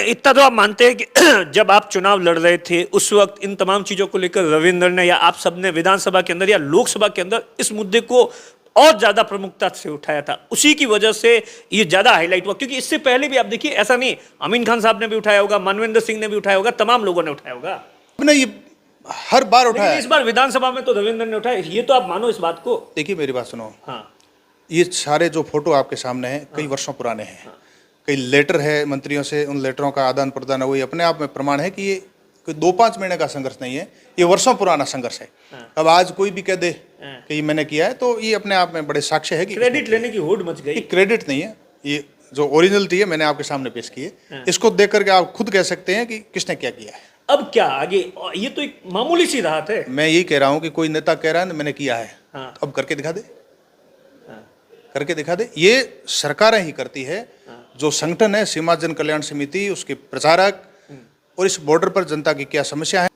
इतना तो आप मानते हैं कि जब आप चुनाव लड़ रहे थे उस वक्त इन तमाम चीजों को लेकर रविंद्र ने या आप सबने विधानसभा के अंदर या लोकसभा के अंदर इस मुद्दे को और ज्यादा प्रमुखता से उठाया था, उसी की वजह से ये ज्यादा हाईलाइट हुआ। क्योंकि इससे पहले भी आप देखिए, ऐसा नहीं, अमीन खान साहब ने भी उठाया होगा, मनविंदर सिंह ने भी उठाया होगा, तमाम लोगों ने उठाया होगा। ये हर बार उठाया, इस बार विधानसभा में तो रविंद्र ने उठाया, ये तो आप मानो इस बात को। देखिए मेरी बात सुनो। हाँ, ये सारे जो फोटो आपके सामने हैं कई वर्षों पुराने हैं। कई लेटर है मंत्रियों से, उन लेटरों का आदान प्रदान हुई, अपने आप में प्रमाण है कि ये कोई 2-5 महीने का संघर्ष नहीं है, ये वर्षों पुराना संघर्ष है। अब आज कोई भी कह दे कि ये मैंने किया है तो ये अपने आप में बड़े साक्ष्य है कि क्रेडिट लेने की होड़ मच गई। क्रेडिट नहीं है, ये जो ओरिजिनलिटी है मैंने आपके सामने पेश की है। इसको देख करके आप खुद कह सकते हैं कि किसने क्या किया है। अब क्या आगे, ये तो एक मामूली सी राहत है। मैं यही कह रहा हूं कि कोई नेता कह रहा है मैंने किया है, अब करके दिखा दे, करके दिखा दे। ये सरकारें ही करती है। जो संगठन है सीमा जन कल्याण समिति, उसके प्रचारक और इस बॉर्डर पर जनता की क्या समस्या है।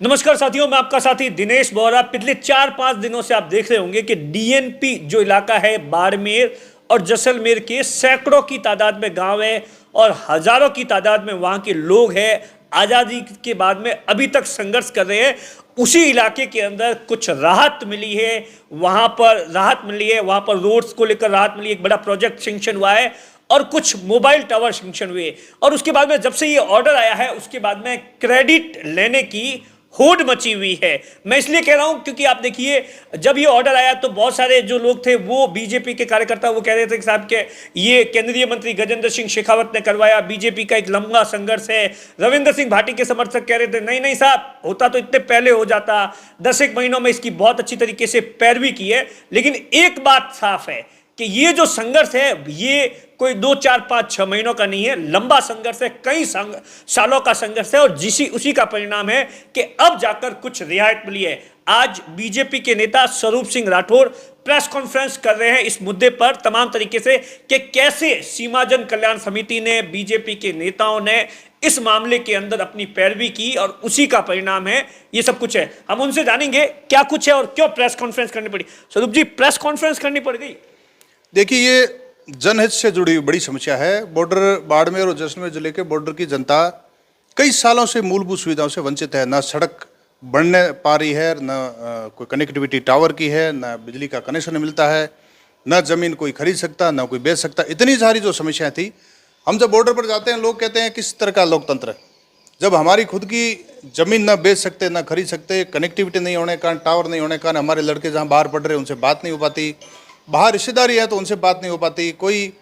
नमस्कार साथियों, मैं आपका साथी दिनेश बोरा। पिछले 4-5 दिनों से आप देख रहे होंगे कि डीएनपी जो इलाका है बाड़मेर और जैसलमेर के सैकड़ों की तादाद में गांव है और हजारों की तादाद में वहां के लोग हैं, आजादी के बाद में अभी तक संघर्ष कर रहे हैं। उसी इलाके के अंदर कुछ राहत मिली है, वहां पर राहत मिली है, वहां पर रोड्स को लेकर राहत मिली, एक बड़ा प्रोजेक्ट सैंक्शन हुआ है और कुछ मोबाइल टावर सैंक्शन हुए। और उसके बाद में जब से ये ऑर्डर आया है उसके बाद में क्रेडिट लेने की होड़ मची हुई है। मैं इसलिए कह रहा हूं क्योंकि आप देखिए, जब ये ऑर्डर आया तो बहुत सारे जो लोग थे वो बीजेपी के कार्यकर्ता वो कह रहे थे कि साहब के ये केंद्रीय मंत्री गजेंद्र सिंह शेखावत ने करवाया, बीजेपी का एक लंबा संघर्ष है। रविंद्र सिंह भाटी के समर्थक कह रहे थे नहीं नहीं साहब, होता तो इतने पहले हो जाता, 10 महीनों में इसकी बहुत अच्छी तरीके से पैरवी की है। लेकिन एक बात साफ है कि ये जो संघर्ष है ये कोई 2, 4, 5, 6 महीनों का नहीं है, लंबा संघर्ष है, कई सालों का संघर्ष है और उसी का परिणाम है कि अब जाकर कुछ रियायत मिली है। आज बीजेपी के नेता स्वरूप सिंह राठौर प्रेस कॉन्फ्रेंस कर रहे हैं इस मुद्दे पर तमाम तरीके से कि कैसे सीमा जन कल्याण समिति ने, बीजेपी के नेताओं ने इस मामले के अंदर अपनी पैरवी की और उसी का परिणाम है ये सब कुछ है। हम उनसे जानेंगे क्या कुछ है और क्यों प्रेस कॉन्फ्रेंस करनी पड़ी। स्वरूप जी, प्रेस कॉन्फ्रेंस करनी पड़ गई? देखिए, ये जनहित से जुड़ी हुई बड़ी समस्या है। बॉर्डर बाड़मेर और जैसलमेर जिले के बॉर्डर की जनता कई सालों से मूलभूत सुविधाओं से वंचित है। न सड़क बनने पा रही है, न कोई कनेक्टिविटी टावर की है, न बिजली का कनेक्शन मिलता है, न जमीन कोई खरीद सकता, न कोई बेच सकता। इतनी सारी जो समस्याएं थी, हम जब बॉर्डर पर जाते हैं लोग कहते हैं किस तरह का लोकतंत्र। जब हमारी खुद की जमीन न बेच सकते, न खरीद सकते, कनेक्टिविटी नहीं होने के कारण, टावर नहीं होने के कारण हमारे लड़के जहाँ बाहर पढ़ रहे हैं उनसे बात नहीं हो पाती, बाहर रिश्तेदारी है तो उनसे बात नहीं हो पाती, कोई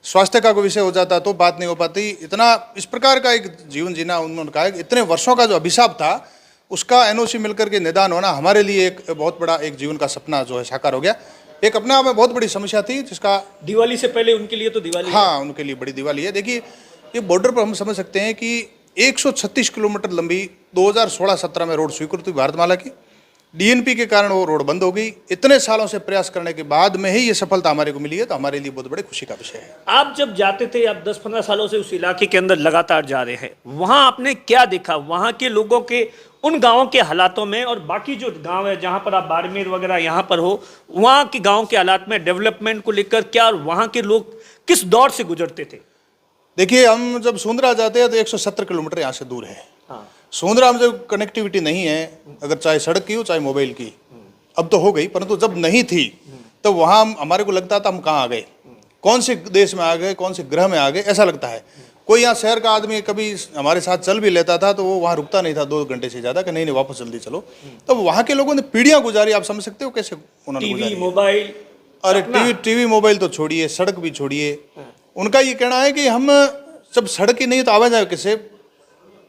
स्वास्थ्य का कोई विषय हो जाता तो बात नहीं हो पाती। इतना इस प्रकार का एक जीवन जीना, उन्होंने कहा इतने वर्षों का जो अभिशाप था उसका एनओसी मिलकर के निदान होना हमारे लिए एक बहुत बड़ा एक जीवन का सपना जो है साकार हो गया। एक अपने आप में बहुत बड़ी समस्या थी जिसका दिवाली से पहले उनके लिए तो दिवाली, हाँ उनके लिए बड़ी दिवाली है। देखिए, ये बॉर्डर पर हम समझ सकते हैं कि 136 किलोमीटर लंबी 2016-17 में रोड स्वीकृत हुई भारतमाला की। डीएनपी के कारण वो रोड बंद हो गई। इतने सालों से प्रयास करने के बाद में ही ये सफलता हमारे को मिली है, तो हमारे लिए बहुत बड़े खुशी का विषय है। आप जब जाते थे, आप 10-15 सालों से उस इलाके के अंदर लगातार जा रहे हैं, वहां आपने क्या देखा? वहां के लोगों के, उन गांवों के हालातों में और बाकी जो गांव है जहां पर आप बाड़मेर वगैरह यहाँ पर हो, वहां के गाँव के हालात में डेवलपमेंट को लेकर क्या, और वहां के लोग किस दौर से गुजरते थे? देखिए, हम जब सोंदरा जाते हैं तो 170 किलोमीटर यहाँ से दूर है। सोंदरा में जब कनेक्टिविटी नहीं है, अगर चाहे सड़क की हो चाहे मोबाइल की, अब तो हो गई, परंतु जब नहीं थी तो वहाँ हमारे को लगता था हम कहाँ आ गए, कौन से देश में आ गए, कौन से ग्रह में आ गए, ऐसा लगता है। कोई यहाँ शहर का आदमी कभी हमारे साथ चल भी लेता था तो वो वहाँ रुकता नहीं था 2 घंटे से ज़्यादा कि नहीं वापस जल्दी चलो। तो वहाँ के लोगों ने पीढ़ियाँ गुजारी, आप समझ सकते हो कैसे उन्होंने गुजारी। मोबाइल, अरे टीवी मोबाइल तो छोड़िए, सड़क भी छोड़िए। उनका ये कहना है कि हम जब सड़क ही नहीं तो आवाज आए कैसे,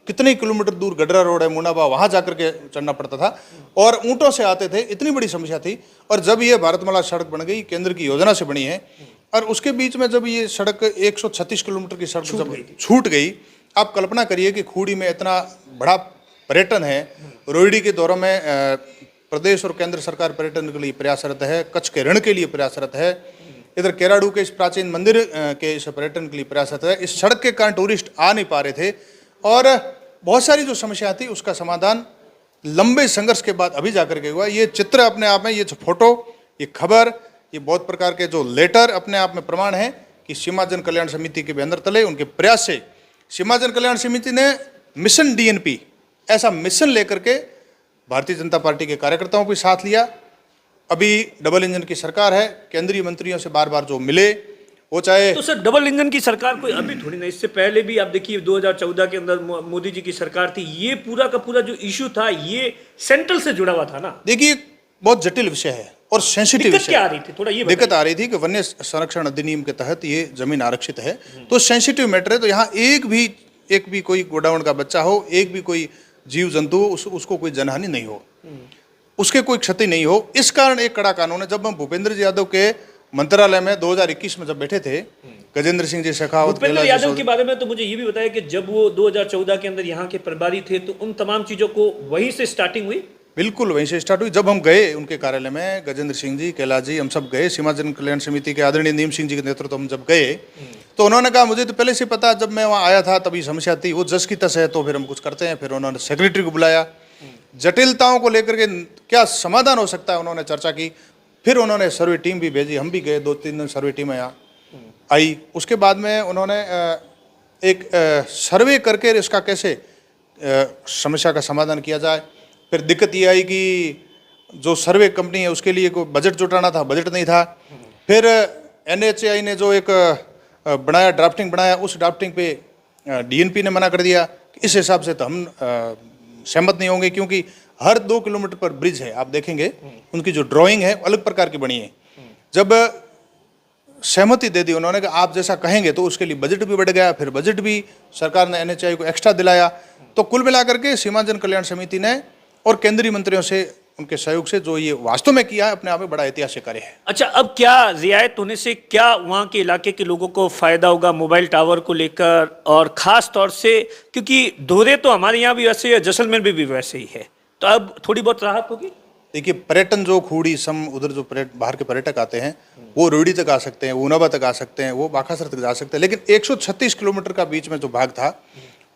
कितने किलोमीटर दूर गडरा रोड है मुनाबा, वहां जाकर के चढ़ना पड़ता था और ऊंटों से आते थे। इतनी बड़ी समस्या थी। और जब ये भारतमाला सड़क बन गई, केंद्र की योजना से बनी है, और उसके बीच में जब ये सड़क 136 किलोमीटर की सड़क जब छूट गई, आप कल्पना करिए कि खूड़ी में इतना बड़ा पर्यटन है, रोहिणी के दौरों में प्रदेश और केंद्र सरकार पर्यटन के लिए प्रयासरत है, कच्छ के ऋण के लिए प्रयासरत है, इधर केराडू के इस प्राचीन मंदिर के इस पर्यटन के लिए प्रयासरत है। इस सड़क के कारण टूरिस्ट आ नहीं पा रहे थे और बहुत सारी जो समस्या थी उसका समाधान लंबे संघर्ष के बाद अभी जाकर के हुआ। ये चित्र अपने आप में, ये जो फोटो, ये खबर, ये बहुत प्रकार के जो लेटर अपने आप में प्रमाण है कि सीमा जन कल्याण समिति के बैनर तले उनके प्रयास से सीमा जन कल्याण समिति ने मिशन डीएनपी ऐसा मिशन लेकर के भारतीय जनता पार्टी के कार्यकर्ताओं के साथ लिया। अभी डबल इंजन की सरकार है, केंद्रीय मंत्रियों से बार बार जो मिले वो चाहे तो सर डबल इंजन की सरकार कोई अभी थोड़ी ना, इससे पहले भी आप देखिए 2014 के अंदर मोदी जी की सरकार थी, ये पूरा का पूरा जो इशू था ये सेंट्रल से जुड़ा हुआ था ना। देखिए बहुत जटिल विषय है और सेंसिटिव दिक्कत विषय क्या आ रही थी, थोड़ा ये दिक्कत आ रही थी कि वन्य संरक्षण अधिनियम के तहत ये जमीन आरक्षित है, तो सेंसिटिव मैटर है। तो यहाँ एक भी कोई गोडाउन का बच्चा हो, एक भी कोई जीव जंतु हो, उसको कोई जनहानि नहीं हो, उसके कोई क्षति नहीं हो, इस कारण एक कड़ा कानून है। जब हम भूपेंद्र जी यादव के मंत्रालय में 2021 में जब बैठे थे, गजेंद्र सिंह जी शेखावत, भूपेंद्र यादव के बारे में तो मुझे ये भी बताया कि जब वो 2014 के अंदर यहाँ के प्रभारी थे तो उन तमाम चीजों को वहीं से स्टार्टिंग हुई। बिल्कुल वहीं से स्टार्ट हुई। जब हम गए उनके कार्यालय में, गजेंद्र सिंह जी, कैलाश जी, हम सब गए, सीमा जन कल्याण समिति के आदरणीय नीम सिंह जी के नेतृत्व हम जब गए तो उन्होंने कहा मुझे तो पहले से पता, जब मैं वहाँ आया था तभी समस्या थी, वो जस की तस है तो फिर हम कुछ करते हैं। फिर उन्होंने सेक्रेटरी को बुलाया, जटिलताओं को लेकर के क्या समाधान हो सकता है उन्होंने चर्चा की। फिर उन्होंने सर्वे टीम भी भेजी, हम भी गए, 2-3 दिन सर्वे टीम यहाँ आई। उसके बाद में उन्होंने एक सर्वे करके इसका कैसे समस्या का समाधान किया जाए। फिर दिक्कत ये आई कि जो सर्वे कंपनी है उसके लिए कोई बजट जुटाना था, बजट नहीं था। फिर NHAI ने जो एक बनाया, ड्राफ्टिंग बनाया, उस ड्राफ्टिंग पे DNP ने मना कर दिया। इस हिसाब से तो हम सहमत नहीं होंगे, क्योंकि हर 2 किलोमीटर पर ब्रिज है, आप देखेंगे उनकी जो ड्राइंग है अलग प्रकार की बनी है। जब सहमति दे दी उन्होंने कि आप जैसा कहेंगे, तो उसके लिए बजट भी बढ़ गया। फिर बजट भी सरकार ने NHAI को एक्स्ट्रा दिलाया। तो कुल मिलाकर के सीमा जन कल्याण समिति ने और केंद्रीय मंत्रियों से, उनके सहयोग से जो ये वास्तव में किया है, अपने आप में बड़ा ऐतिहासिक कार्य है। अच्छा, अब क्या रियायत होने से क्या वहाँ के इलाके के लोगों को फायदा होगा मोबाइल टावर को लेकर, और खास तौर से क्योंकि दोहरे तो हमारे यहाँ भी वैसे ही है, जैसलमेर में भी वैसे ही है, तो अब थोड़ी बहुत राहत होगी। देखिए पर्यटन जो खूड़ी सम उधर जो बाहर के पर्यटक आते हैं वो रोहड़ी तक आ सकते हैं, वो ऊनाबा तक आ सकते हैं, वो बाखासर तक जा सकते हैं, लेकिन 136 किलोमीटर का बीच में जो भाग था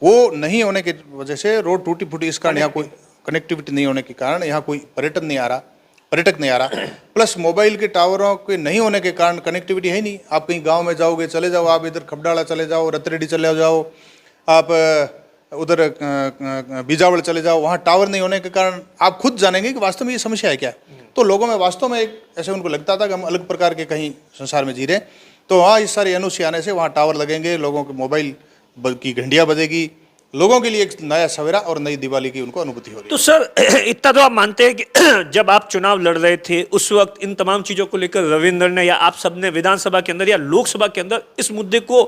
वो नहीं होने की वजह से रोड टूटी फूटी, इस कारण यहाँ कोई कनेक्टिविटी नहीं होने के कारण यहाँ कोई पर्यटक नहीं आ रहा। प्लस मोबाइल के टावरों के नहीं होने के कारण कनेक्टिविटी है नहीं। आप कहीं गांव में जाओगे, चले जाओ, आप इधर खबडाला चले जाओ, रतरेडी चले जाओ, आप उधर बीजावल चले जाओ, वहाँ टावर नहीं होने के कारण आप खुद जानेंगे कि वास्तव में ये समस्या है क्या। तो लोगों में वास्तव में एक ऐसे उनको लगता था कि हम अलग प्रकार के कहीं संसार में जी रहे। तो वहाँ इस सारे NOC आने से वहाँ टावर लगेंगे, लोगों के मोबाइल की घंटियाँ बजेगी, लोगों के लिए एक नया सवेरा और नई दिवाली की उनको अनुभूति होगी। तो सर इतना तो आप मानते हैं कि जब आप चुनाव लड़ रहे थे उस वक्त इन तमाम चीजों को लेकर रविंद्र ने या आप सबने विधानसभा के अंदर या लोकसभा के अंदर इस मुद्दे को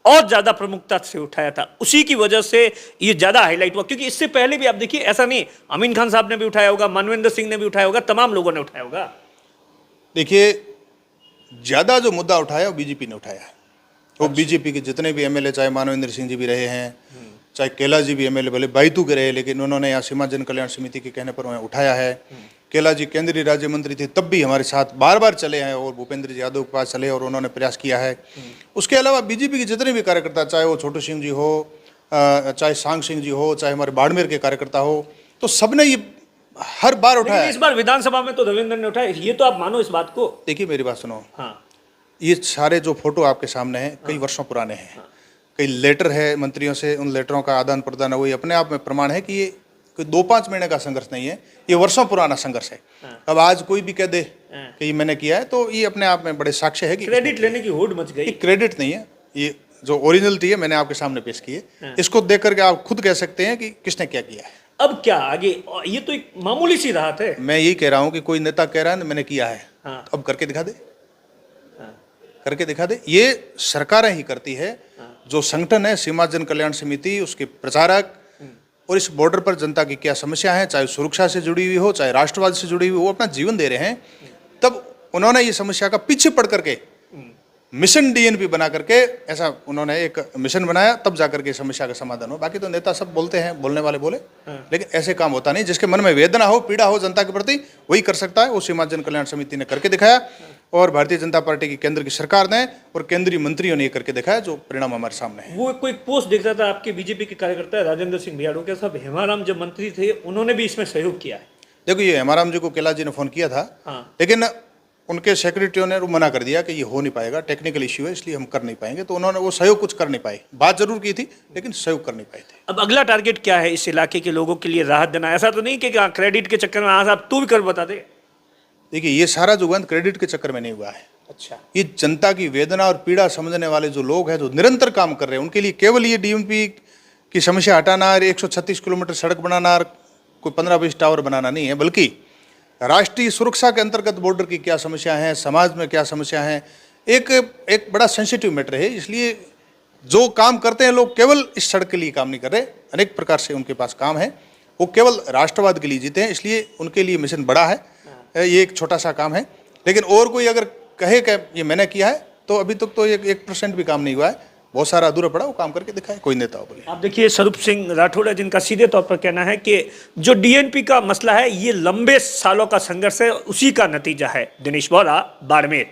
और ज्यादा प्रमुखता से उठाया था, उसी की वजह से ये ज्यादा हाईलाइट हुआ। क्योंकि इससे पहले भी आप देखिए, ऐसा नहीं, अमीन खान साहब ने भी उठाया होगा, मनविंदर सिंह ने भी उठाया होगा, तमाम लोगों ने उठाया होगा। देखिए ज्यादा जो मुद्दा उठाया वो बीजेपी ने उठाया है। वो बीजेपी के जितने भी MLA, चाहे मानवेंद्र सिंह जी भी रहे हैं, चाहे कैलाश जी भी MLA भले बाइतू के रहे, लेकिन उन्होंने यहाँ सीमा जन कल्याण समिति के कहने पर उन्हें उठाया है। कैलाश जी केंद्रीय राज्य मंत्री थे, तब भी हमारे साथ बार बार चले हैं और भूपेंद्र जी यादव के पास चले और उन्होंने प्रयास किया है। उसके अलावा बीजेपी के जितने भी कार्यकर्ता, चाहे वो छोटू सिंह जी हो, चाहे सांग सिंह जी हो, चाहे हमारे बाड़मेर के कार्यकर्ता हो, तो सबने ये हर बार उठाया। इस बार विधानसभा में तो रविंद्र ने उठाया, ये तो आप मानो इस बात को। देखिए मेरी बात सुनो, हाँ, ये सारे जो फोटो आपके सामने हैं कई वर्षों पुराने हैं, कई लेटर है मंत्रियों से, उन लेटरों का आदान प्रदान है, वही अपने आप में प्रमाण है कि ये कोई 2-5 महीने का संघर्ष नहीं है, ये वर्षों पुराना संघर्ष है। अब आज कोई भी कह दे कि ये मैंने किया है, तो ये अपने आप में बड़े साक्ष्य है कि क्रेडिट लेने की होड़ मच गई। क्रेडिट नहीं है, ये जो ओरिजिनलिटी है मैंने आपके सामने पेश की है, इसको देख करके आप खुद कह सकते हैं कि किसने क्या किया है। अब क्या आगे, ये तो एक मामूली सी राहत है। मैं यही कह रहा हूँ कि कोई नेता कह रहा है मैंने किया है, हाँ। तो अब करके दिखा दे, करके दिखा दे। ये सरकारें ही करती है। जो संगठन है सीमा जन कल्याण समिति, उसके प्रचारक और इस बॉर्डर पर जनता की क्या समस्या है, चाहे सुरक्षा से जुड़ी हुई हो, चाहे राष्ट्रवाद से जुड़ी हुई हो, वो अपना जीवन दे रहे हैं। तब उन्होंने ये समस्या का पीछे पड़ करके मिशन DNP बना करके ऐसा उन्होंने एक मिशन बनाया, तब जाकर के समस्या का समाधान हो। बाकी तो नेता सब बोलते हैं, बोलने वाले बोले, लेकिन ऐसे काम होता नहीं। जिसके मन में वेदना हो, पीड़ा हो जनता के प्रति, वही कर सकता है। वो सीमा जन कल्याण समिति ने करके दिखाया और भारतीय जनता पार्टी की केंद्र की सरकार ने और केंद्रीय मंत्रियों ने ये करके दिखाया, जो परिणाम हमारे सामने है। वो कोई पोस्ट देख रहा था आपके बीजेपी के कार्यकर्ता राजेंद्र सिंह भियाड़ो के साहब, हेमाराम जब मंत्री थे उन्होंने भी इसमें सहयोग किया है। देखो ये हेमाराम जी को कैलाश जी ने फोन किया था, हाँ। लेकिन उनके सेक्रेटरियों ने वो मना कर दिया कि ये हो नहीं पाएगा, टेक्निकल इश्यू है, इसलिए हम कर नहीं पाएंगे। तो उन्होंने वो सहयोग कुछ कर नहीं पाए, बात जरूर की थी लेकिन सहयोग कर नहीं पाए थे। अब अगला टारगेट क्या है इस इलाके के लोगों के लिए राहत देना? ऐसा तो नहीं कि क्रेडिट के चक्कर में हाँ साहब तू भी कर बता दे। देखिए, ये सारा जो हुआ क्रेडिट के चक्कर में नहीं हुआ है। अच्छा, ये जनता की वेदना और पीड़ा समझने वाले जो लोग हैं, जो निरंतर काम कर रहे हैं, उनके लिए केवल ये डीएमपी की समस्या हटाना और 136 किलोमीटर सड़क बनाना और कोई 15-20 टावर बनाना नहीं है, बल्कि राष्ट्रीय सुरक्षा के अंतर्गत बॉर्डर की क्या समस्या है, समाज में क्या समस्या है, एक बड़ा सेंसिटिव मैटर है। इसलिए जो काम करते हैं लोग केवल इस सड़क के लिए काम नहीं कर रहे, अनेक प्रकार से उनके पास काम है, वो केवल राष्ट्रवाद के लिए जीते हैं, इसलिए उनके लिए मिशन बड़ा है। ये एक छोटा सा काम है, लेकिन और कोई अगर कहे कि ये मैंने किया है तो अभी तक तो 1% भी काम नहीं हुआ है, बहुत सारा अधूरा पड़ा, वो काम करके दिखाए कोई नेता हो बोले। आप देखिए स्वरूप सिंह राठौड़ है जिनका सीधे तौर पर कहना है कि जो डीएनपी का मसला है ये लंबे सालों का संघर्ष है, उसी का नतीजा है। दिनेश बोहरा, बाड़मेर।